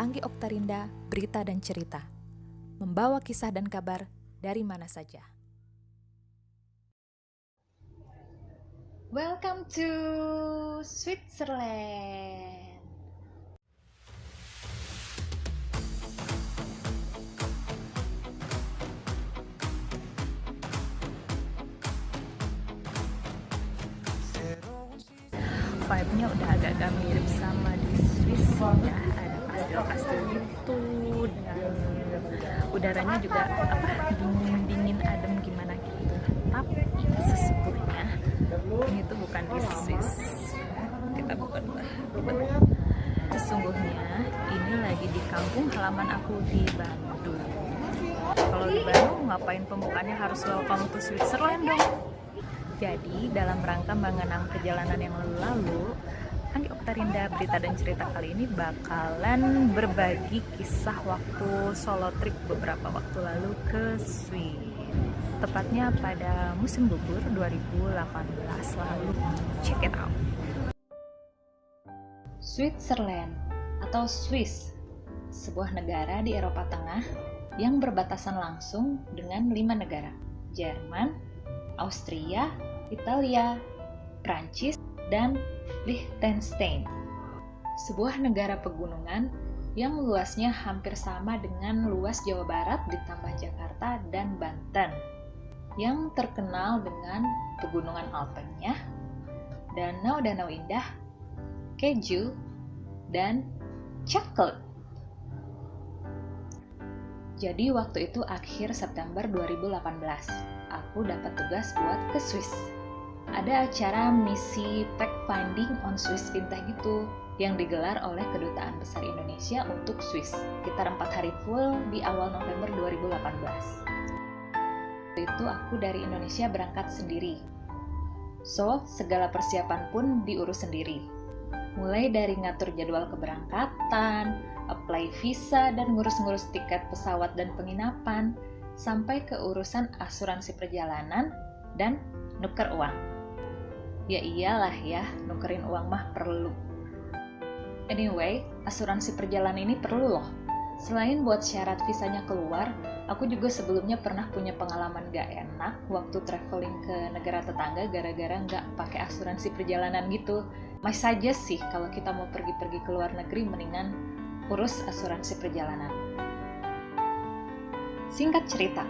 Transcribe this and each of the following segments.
Anggi Oktarinda, Berita dan Cerita, membawa kisah dan kabar dari mana saja. Welcome to Switzerland. Vibe-nya udah agak-agak mirip sama di Swiss ya, ada kastil-kastil gitu dan udaranya juga dingin adem gimana gitu. Tapi sesungguhnya ini tuh bukan di Swiss. Kita buka dulu. Sesungguhnya ini lagi di kampung halaman aku di Bandung. Kalau di Bandung ngapain pembukaannya harus welcome to Switzerland dong? Jadi dalam rangka mengenang perjalanan yang lalu, Anggi Oktarinda Berita dan Cerita kali ini bakalan berbagi kisah waktu solo trip beberapa waktu lalu ke Swiss. Tepatnya pada musim gugur 2018 lalu. Check it out. Switzerland atau Swiss, sebuah negara di Eropa Tengah yang berbatasan langsung dengan 5 negara: Jerman, Austria, Italia, Prancis, dan Liechtenstein. Sebuah negara pegunungan yang luasnya hampir sama dengan luas Jawa Barat ditambah Jakarta dan Banten, yang terkenal dengan pegunungan Alpennya, danau-danau indah, keju, dan coklat. Jadi waktu itu akhir September 2018, aku dapat tugas buat ke Swiss. Ada acara misi fact finding on Swiss Fintech gitu yang digelar oleh Kedutaan Besar Indonesia untuk Swiss sekitar 4 hari full di awal November 2018. Itu aku dari Indonesia berangkat sendiri. So, segala persiapan pun diurus sendiri. Mulai dari ngatur jadwal keberangkatan, apply visa dan ngurus-ngurus tiket pesawat dan penginapan, sampai ke urusan asuransi perjalanan dan nuker uang. Ya iyalah ya, nukerin uang mah perlu. Anyway, asuransi perjalanan ini perlu loh. Selain buat syarat visanya keluar, aku juga sebelumnya pernah punya pengalaman gak enak waktu traveling ke negara tetangga gara-gara gak pakai asuransi perjalanan gitu. Masih saja sih kalau kita mau pergi-pergi ke luar negeri mendingan urus asuransi perjalanan. Singkat cerita,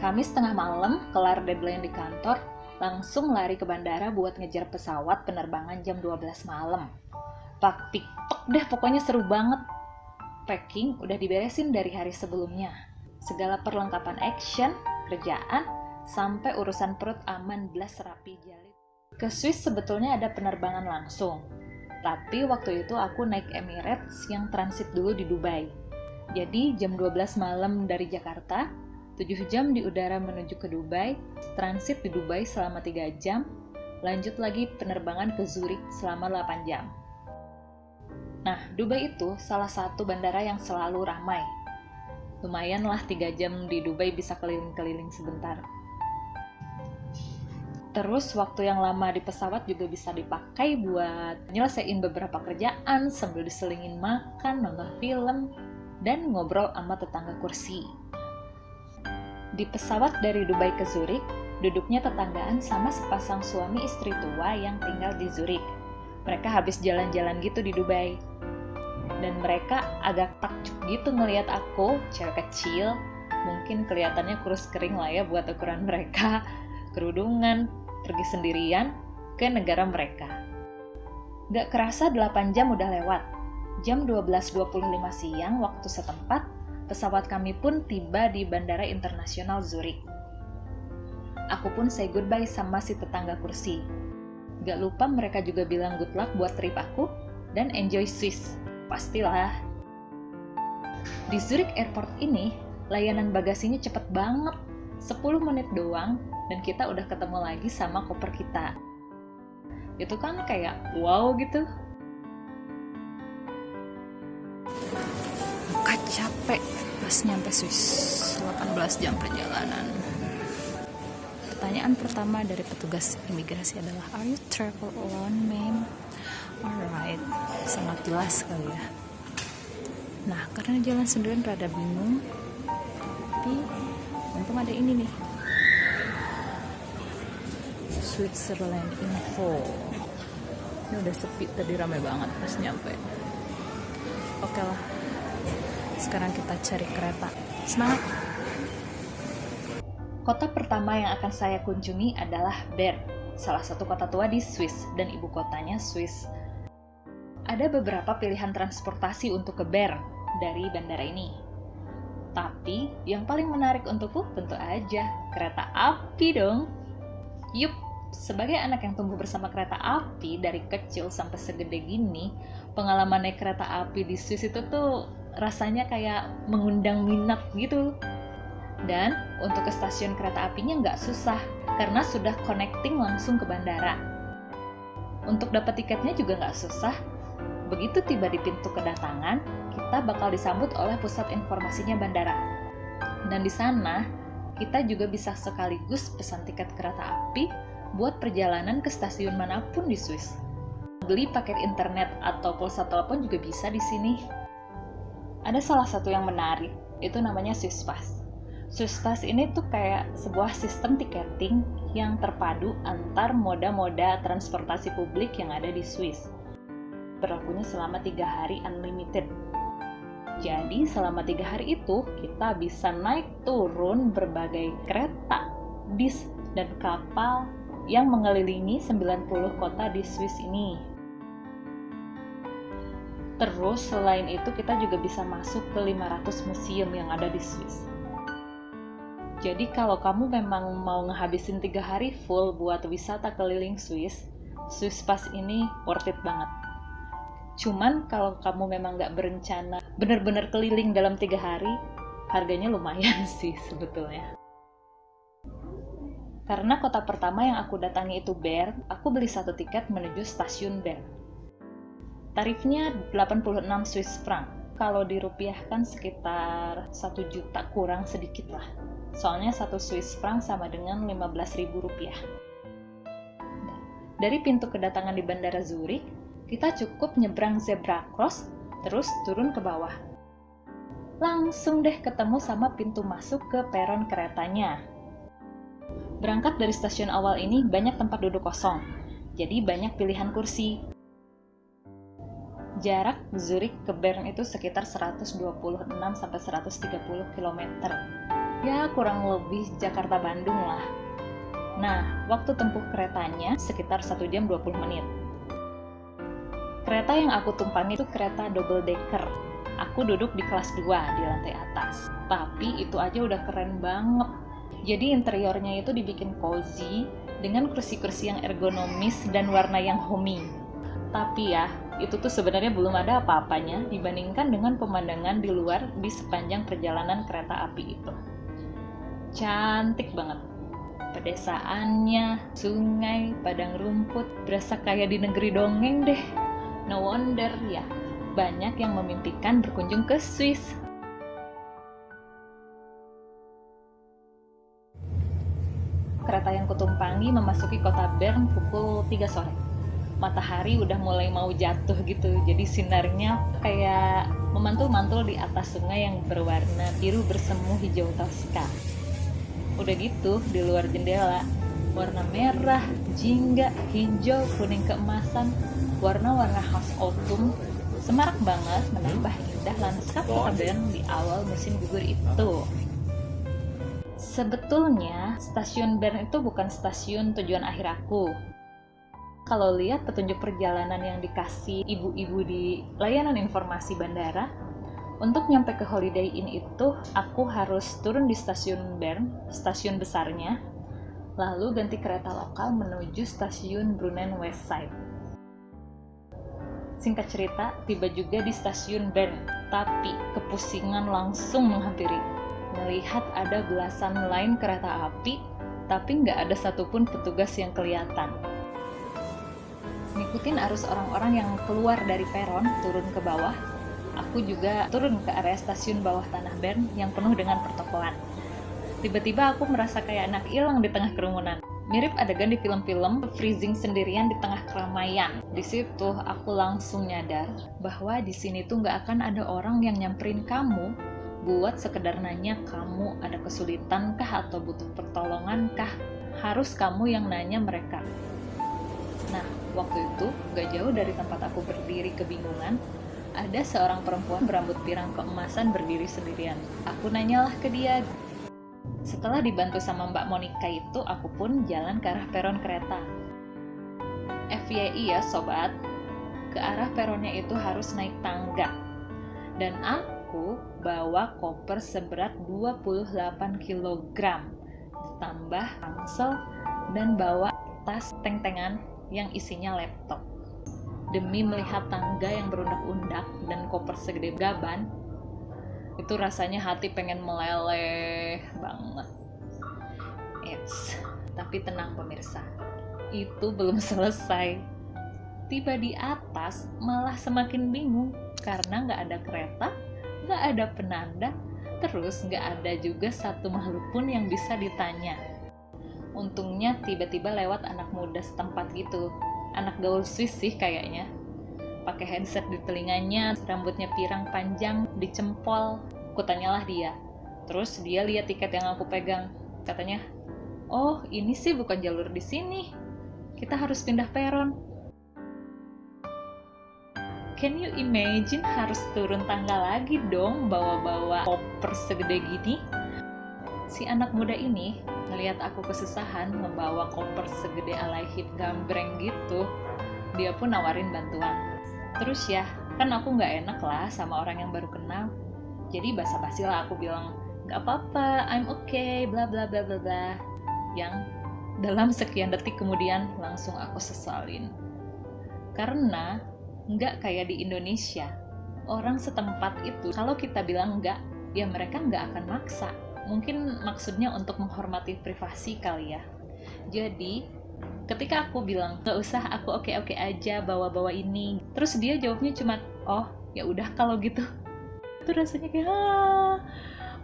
Kamis tengah malam kelar deadline di kantor, langsung lari ke bandara buat ngejar pesawat penerbangan jam 12 malam. Pak TikTok deh, pokoknya seru banget. Packing udah diberesin dari hari sebelumnya. Segala perlengkapan action, kerjaan, sampai urusan perut aman blas rapi jalin. Ke Swiss sebetulnya ada penerbangan langsung. Tapi waktu itu aku naik Emirates yang transit dulu di Dubai. Jadi jam 12 malam dari Jakarta, 7 jam di udara menuju ke Dubai, transit di Dubai selama 3 jam, lanjut lagi penerbangan ke Zurich selama 8 jam. Nah, Dubai itu salah satu bandara yang selalu ramai. Lumayan lah 3 jam di Dubai bisa keliling-keliling sebentar. Terus waktu yang lama di pesawat juga bisa dipakai buat nyelesain beberapa kerjaan sambil diselingin makan, nonton film, dan ngobrol sama tetangga kursi. Di pesawat dari Dubai ke Zurich, duduknya tetanggaan sama sepasang suami istri tua yang tinggal di Zurich. Mereka habis jalan-jalan gitu di Dubai. Dan mereka agak takjub gitu ngelihat aku, cewek kecil, mungkin kelihatannya kurus kering lah ya buat ukuran mereka, kerudungan, pergi sendirian ke negara mereka. Gak kerasa 8 jam udah lewat. Jam 12.25 siang waktu setempat, pesawat kami pun tiba di Bandara Internasional Zurich. Aku pun say goodbye sama si tetangga kursi. Gak lupa mereka juga bilang good luck buat trip aku dan enjoy Swiss. Pastilah. Di Zurich Airport ini, layanan bagasinya cepet banget. 10 menit doang dan kita udah ketemu lagi sama koper kita. Itu kan kayak wow gitu. Muka capek pas nyampe Swiss, 18 jam perjalanan. Pertanyaan pertama dari petugas imigrasi adalah, "Are you travel alone, ma'am?" Alright, sangat jelas kali ya. Nah, karena jalan sendirian rada bingung, tapi untung ada ini nih, Switzerland Info. Ini udah sepi, tadi ramai banget pas nyampe. Oke lah, sekarang kita cari kereta. Semangat! Kota pertama yang akan saya kunjungi adalah Bern, salah satu kota tua di Swiss dan ibu kotanya Swiss. Ada beberapa pilihan transportasi untuk ke Bern dari bandara ini. Tapi yang paling menarik untukku tentu aja kereta api dong. Yup, sebagai anak yang tumbuh bersama kereta api dari kecil sampai segede gini, pengalaman naik kereta api di Swiss itu tuh rasanya kayak mengundang minat gitu. Dan untuk ke stasiun kereta apinya nggak susah, karena sudah connecting langsung ke bandara. Untuk dapat tiketnya juga nggak susah. Begitu tiba di pintu kedatangan, kita bakal disambut oleh pusat informasinya bandara. Dan di sana, kita juga bisa sekaligus pesan tiket kereta api buat perjalanan ke stasiun manapun di Swiss. Beli paket internet atau pulsa telepon juga bisa di sini. Ada salah satu yang menarik, itu namanya Swisspass. Swisspass ini tuh kayak sebuah sistem tiketing yang terpadu antar moda-moda transportasi publik yang ada di Swiss. Berlakunya selama 3 hari unlimited. Jadi selama 3 hari itu kita bisa naik turun berbagai kereta, bis, dan kapal yang mengelilingi 90 kota di Swiss ini. Terus selain itu kita juga bisa masuk ke 500 museum yang ada di Swiss. Jadi kalau kamu memang mau ngehabisin 3 hari full buat wisata keliling Swiss, Swisspass ini worth it banget. Cuman kalau kamu memang nggak berencana bener-bener keliling dalam 3 hari, harganya lumayan sih sebetulnya. Karena kota pertama yang aku datangi itu Bern, aku beli 1 tiket menuju stasiun Bern. Tarifnya 86 Swiss franc, kalau dirupiahkan sekitar 1 juta kurang sedikit lah. Soalnya 1 Swiss franc sama dengan 15.000 rupiah. Dari pintu kedatangan di Bandara Zurich, kita cukup nyebrang zebra cross, terus turun ke bawah. Langsung deh ketemu sama pintu masuk ke peron keretanya. Berangkat dari stasiun awal ini banyak tempat duduk kosong, jadi banyak pilihan kursi. Jarak Zurich ke Bern itu sekitar 126-130 km. Ya, kurang lebih Jakarta-Bandung lah. Nah, waktu tempuh keretanya sekitar 1 jam 20 menit. Kereta yang aku tumpangi itu kereta double decker. Aku duduk di kelas 2 di lantai atas. Tapi itu aja udah keren banget. Jadi interiornya itu dibikin cozy dengan kursi-kursi yang ergonomis dan warna yang homey. Tapi ya, itu tuh sebenarnya belum ada apa-apanya dibandingkan dengan pemandangan di luar di sepanjang perjalanan kereta api itu. Cantik banget. Pedesaannya, sungai, padang rumput, berasa kayak di negeri dongeng deh. No wonder ya, banyak yang memimpikan berkunjung ke Swiss. Kereta yang kutumpangi memasuki kota Bern pukul 3 sore. Matahari udah mulai mau jatuh gitu, jadi sinarnya kayak memantul-mantul di atas sungai yang berwarna biru bersemu hijau Tosca. Udah gitu, di luar jendela, warna merah, jingga, hijau, kuning keemasan, warna-warna khas autumn, semarak banget menambah indah lanskap kota Bern di awal musim gugur itu. Sebetulnya, stasiun Bern itu bukan stasiun tujuan akhir aku. Kalau lihat petunjuk perjalanan yang dikasih ibu-ibu di layanan informasi bandara, untuk nyampe ke Holiday Inn itu, aku harus turun di stasiun Bern, stasiun besarnya, lalu ganti kereta lokal menuju stasiun Brunnen West Side. Singkat cerita, tiba juga di stasiun Bern, tapi kepusingan langsung menghampiri. Melihat ada belasan lain kereta api, tapi nggak ada satupun petugas yang kelihatan. Ngikutin arus orang-orang yang keluar dari peron, turun ke bawah, aku juga turun ke area stasiun bawah tanah Bern yang penuh dengan pertokoan. Tiba-tiba aku merasa kayak anak hilang di tengah kerumunan. Mirip adegan di film-film freezing sendirian di tengah keramaian. Di situ aku langsung nyadar bahwa di sini tuh nggak akan ada orang yang nyamperin kamu buat sekedar nanya kamu ada kesulitan kah atau butuh pertolongan kah. Harus kamu yang nanya mereka. Nah, waktu itu gak jauh dari tempat aku berdiri kebingungan, ada seorang perempuan berambut pirang keemasan berdiri sendirian. Aku nanyalah ke dia. Setelah dibantu sama Mbak Monica itu, aku pun jalan ke arah peron kereta. FYI ya sobat, ke arah peronnya itu harus naik tangga. Dan aku bawa koper seberat 28 kg, ditambah ransel dan bawa tas teng-tengan yang isinya laptop. Demi melihat tangga yang berundak-undak dan koper segede gaban, itu rasanya hati pengen meleleh banget. Tapi tenang pemirsa, itu belum selesai. Tiba di atas malah semakin bingung karena nggak ada kereta, nggak ada penanda, terus nggak ada juga satu makhluk pun yang bisa ditanya. Untungnya tiba-tiba lewat anak muda setempat gitu, anak gaul Swiss sih kayaknya. Pakai headset di telinganya, rambutnya pirang panjang, dicempol. Kutanyalah dia. Terus dia lihat tiket yang aku pegang. Katanya, "Oh, ini sih bukan jalur di sini. Kita harus pindah peron." Can you imagine harus turun tangga lagi dong bawa-bawa koper segede gini? Si anak muda ini ngelihat aku kesusahan membawa koper segede alaihip gambreng gitu. Dia pun nawarin bantuan. Terus ya, kan aku nggak enak lah sama orang yang baru kenal. Jadi basa-basi lah aku bilang, "Nggak apa-apa, I'm okay, bla bla bla bla bla." Yang dalam sekian detik kemudian langsung aku sesalin. Karena nggak kayak di Indonesia. Orang setempat itu, kalau kita bilang nggak, ya mereka nggak akan maksa. Mungkin maksudnya untuk menghormati privasi kali ya. Jadi ketika aku bilang nggak usah, aku oke-oke aja bawa-bawa ini, terus dia jawabnya cuma, "Oh ya udah kalau gitu." Itu rasanya kayak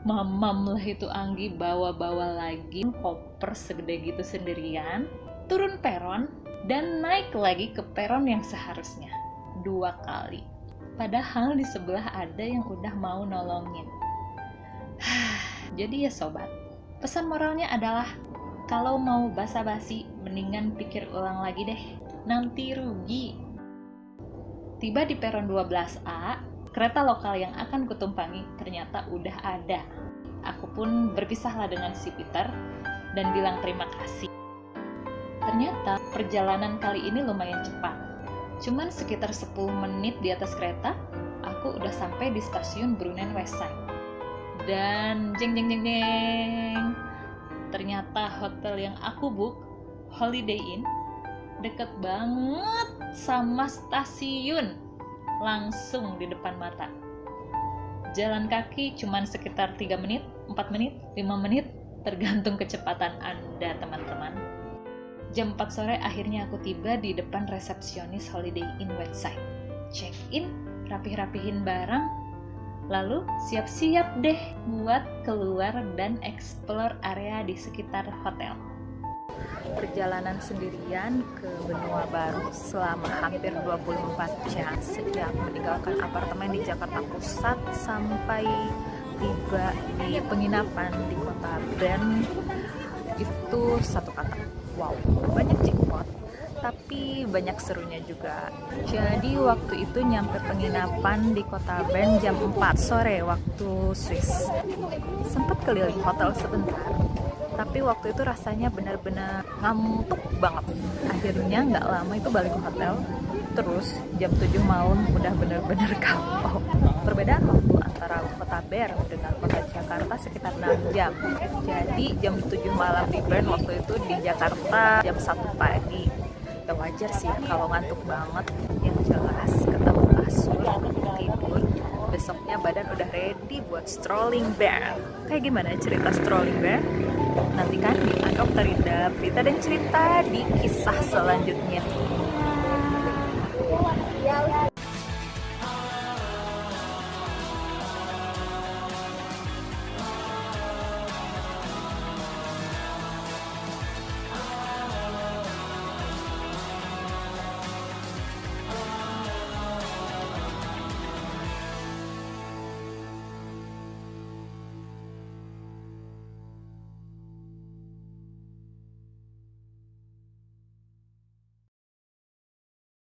mamam lah itu Anggi bawa-bawa lagi koper segede gitu sendirian, turun peron dan naik lagi ke peron yang seharusnya 2 kali. Padahal di sebelah ada yang udah mau nolongin. Jadi ya sobat, pesan moralnya adalah kalau mau basa-basi, mendingan pikir ulang lagi deh, nanti rugi. Tiba di peron 12A, kereta lokal yang akan kutumpangi ternyata udah ada. Aku pun berpisahlah dengan si Peter dan bilang terima kasih. Ternyata perjalanan kali ini lumayan cepat. Cuman sekitar 10 menit di atas kereta, aku udah sampai di stasiun Brunnen Westside. Dan jeng jeng jeng jeng, ternyata hotel yang aku book, Holiday Inn, deket banget sama stasiun, langsung di depan mata. Jalan kaki cuman sekitar 3 menit, 4 menit, 5 menit, tergantung kecepatan Anda teman-teman. Jam 4 sore akhirnya aku tiba di depan resepsionis Holiday Inn Westside. Check in, rapih-rapihin barang, lalu siap-siap deh buat keluar dan explore area di sekitar hotel. Perjalanan sendirian ke benua baru selama hampir 24 jam sejak meninggalkan apartemen di Jakarta Pusat sampai tiba di penginapan di kota Bern. Itu satu kata, wow, banyak jackpot, tapi banyak serunya juga. Jadi waktu itu nyampe penginapan di kota Bern jam 4 sore waktu Swiss. Sempat keliling hotel sebentar, tapi waktu itu rasanya benar-benar ngantuk banget. Akhirnya nggak lama itu balik ke hotel, terus jam 7 malam udah benar-benar kapok. Perbedaan waktu antara kota Bern dengan kota Jakarta sekitar 6 jam. Jadi jam 7 malam di Bern, waktu itu di Jakarta jam 1 pagi. Ya wajar sih kalau ngantuk banget, yang jelas ketemu kasur, tidur, besoknya badan udah ready buat strolling Bern. Kayak gimana cerita strolling Bern? Nantikan di Undock Terindah, berita dan cerita di kisah selanjutnya.